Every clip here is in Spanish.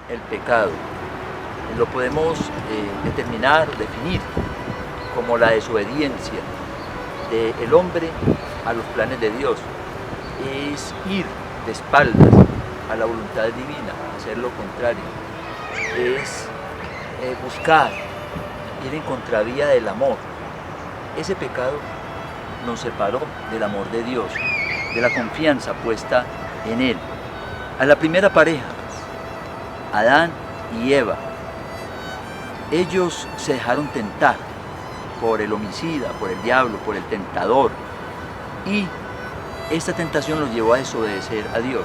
el pecado lo podemos determinar, definir como la desobediencia del hombre a los planes de Dios. Es ir de espaldas a la voluntad divina, hacer lo contrario. Es buscar, ir en contravía del amor. Ese pecado nos separó del amor de Dios, de la confianza puesta en Él. A la primera pareja, Adán y Eva, ellos se dejaron tentar por el homicida, por el diablo, por el tentador, y esta tentación los llevó a desobedecer a Dios.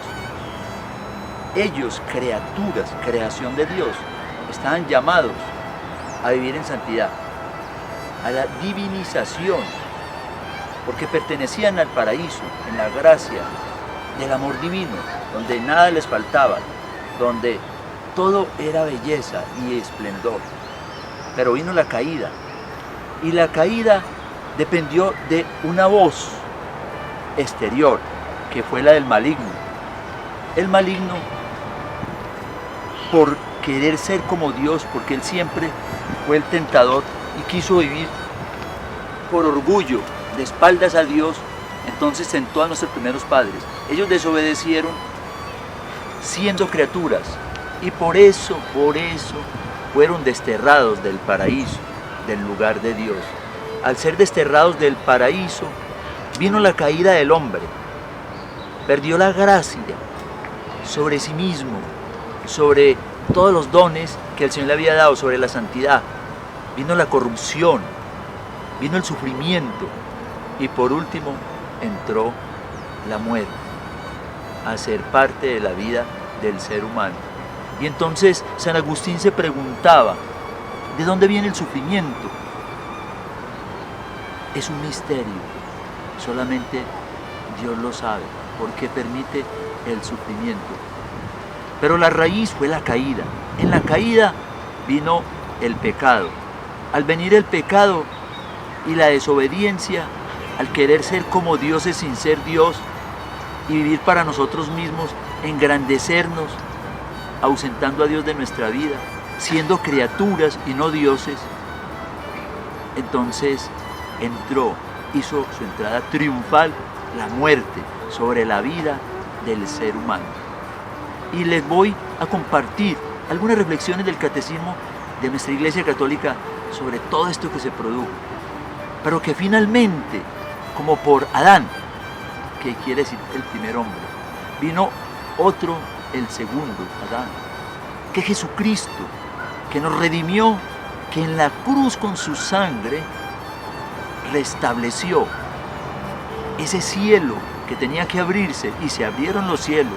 Ellos, criaturas, creación de Dios, estaban llamados a vivir en santidad, a la divinización, porque pertenecían al paraíso, en la gracia del amor divino, donde nada les faltaba, donde todo era belleza y esplendor. Pero vino la caída, y la caída dependió de una voz exterior, que fue la del maligno. El maligno, por querer ser como Dios, porque él siempre fue el tentador y quiso vivir por orgullo, de espaldas a Dios, entonces tentó a nuestros primeros padres. Ellos desobedecieron siendo criaturas, y por eso fueron desterrados del paraíso, del lugar de Dios. Al ser desterrados del paraíso, vino la caída del hombre. Perdió la gracia sobre sí mismo, sobre todos los dones que el Señor le había dado, sobre la santidad. Vino la corrupción, vino el sufrimiento, y por último entró la muerte a ser parte de la vida del ser humano. Y entonces San Agustín se preguntaba, ¿de dónde viene el sufrimiento? Es un misterio, solamente Dios lo sabe, porque permite el sufrimiento. Pero la raíz fue la caída. En la caída vino el pecado. Al venir el pecado y la desobediencia, al querer ser como dioses sin ser Dios y vivir para nosotros mismos, engrandecernos, ausentando a Dios de nuestra vida, siendo criaturas y no dioses, entonces hizo su entrada triunfal la muerte sobre la vida del ser humano. Y les voy a compartir algunas reflexiones del catecismo de nuestra Iglesia Católica sobre todo esto que se produjo, pero que finalmente, como por Adán, que quiere decir el primer hombre, vino otro, el segundo Adán, que Jesucristo, que nos redimió, que en la cruz con su sangre restableció ese cielo que tenía que abrirse, y se abrieron los cielos.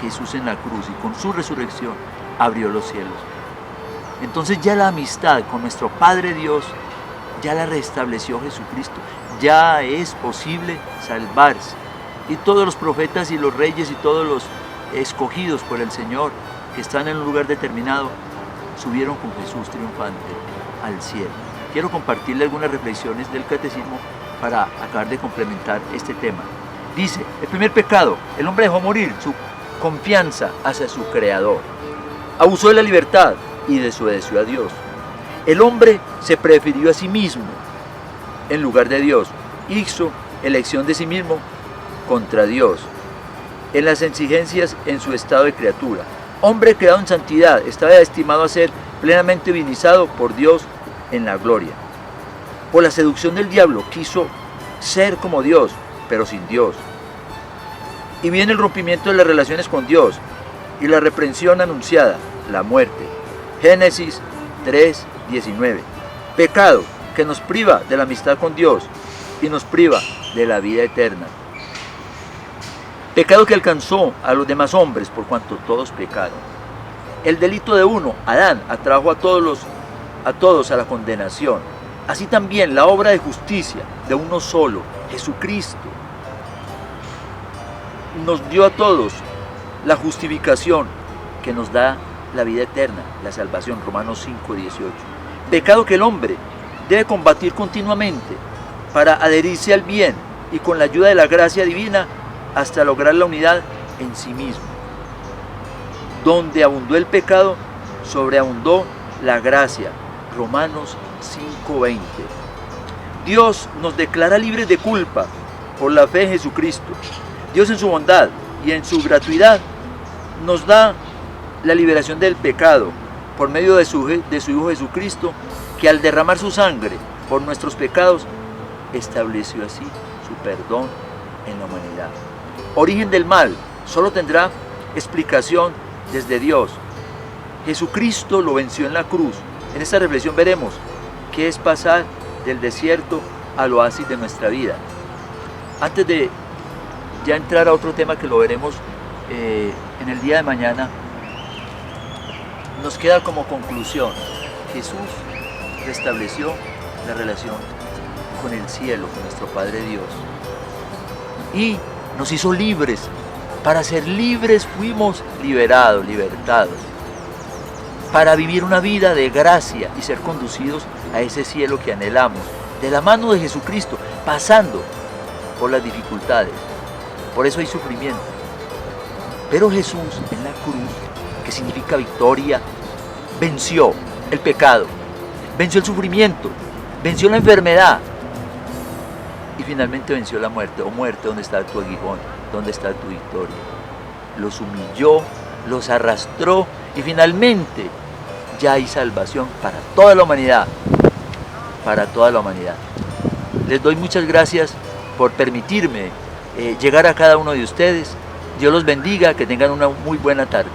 Jesús en la cruz y con su resurrección abrió los cielos. Entonces ya la amistad con nuestro Padre Dios ya la restableció Jesucristo. Ya es posible salvarse. Y todos los profetas y los reyes y todos los escogidos por el Señor que están en un lugar determinado subieron con Jesús triunfante al cielo. Quiero compartirle algunas reflexiones del catecismo para acabar de complementar este tema. Dice, el primer pecado, el hombre dejó morir su confianza hacia su Creador. Abusó de la libertad y desobedeció a Dios. El hombre se prefirió a sí mismo en lugar de Dios. Hizo elección de sí mismo contra Dios. En las exigencias en su estado de criatura. Hombre creado en santidad, estaba destinado a ser plenamente divinizado por Dios en la gloria. Por la seducción del diablo quiso ser como Dios, pero sin Dios. Y viene el rompimiento de las relaciones con Dios y la reprensión anunciada, la muerte. Génesis 3:19. Pecado que nos priva de la amistad con Dios y nos priva de la vida eterna. Pecado que alcanzó a los demás hombres por cuanto todos pecaron. El delito de uno, Adán, atrajo a todos a la condenación. Así también la obra de justicia de uno solo, Jesucristo, nos dio a todos la justificación que nos da la vida eterna, la salvación, Romanos 5:18. Pecado que el hombre debe combatir continuamente para adherirse al bien y con la ayuda de la gracia divina hasta lograr la unidad en sí mismo. Donde abundó el pecado, sobreabundó la gracia. Romanos 5:20. Dios nos declara libres de culpa por la fe en Jesucristo. Dios en su bondad y en su gratuidad nos da la liberación del pecado por medio de su Hijo Jesucristo, que al derramar su sangre por nuestros pecados, estableció así su perdón en la humanidad. Origen del mal solo tendrá explicación desde Dios. Jesucristo lo venció en la cruz. En esta reflexión veremos qué es pasar del desierto al oasis de nuestra vida. Antes de ya entrar a otro tema que lo veremos en el día de mañana, nos queda como conclusión: Jesús restableció la relación con el cielo, con nuestro Padre Dios, y nos hizo libres. Para ser libres fuimos libertados, para vivir una vida de gracia y ser conducidos a ese cielo que anhelamos, de la mano de Jesucristo, pasando por las dificultades. Por eso hay sufrimiento. Pero Jesús en la cruz, que significa victoria, venció el pecado, venció el sufrimiento, venció la enfermedad y finalmente venció la muerte. Oh muerte, ¿dónde está tu aguijón? ¿Dónde está tu victoria? Los humilló, los arrastró y finalmente ya hay salvación para toda la humanidad. Para toda la humanidad. Les doy muchas gracias por permitirme llegar a cada uno de ustedes. Dios los bendiga, que tengan una muy buena tarde.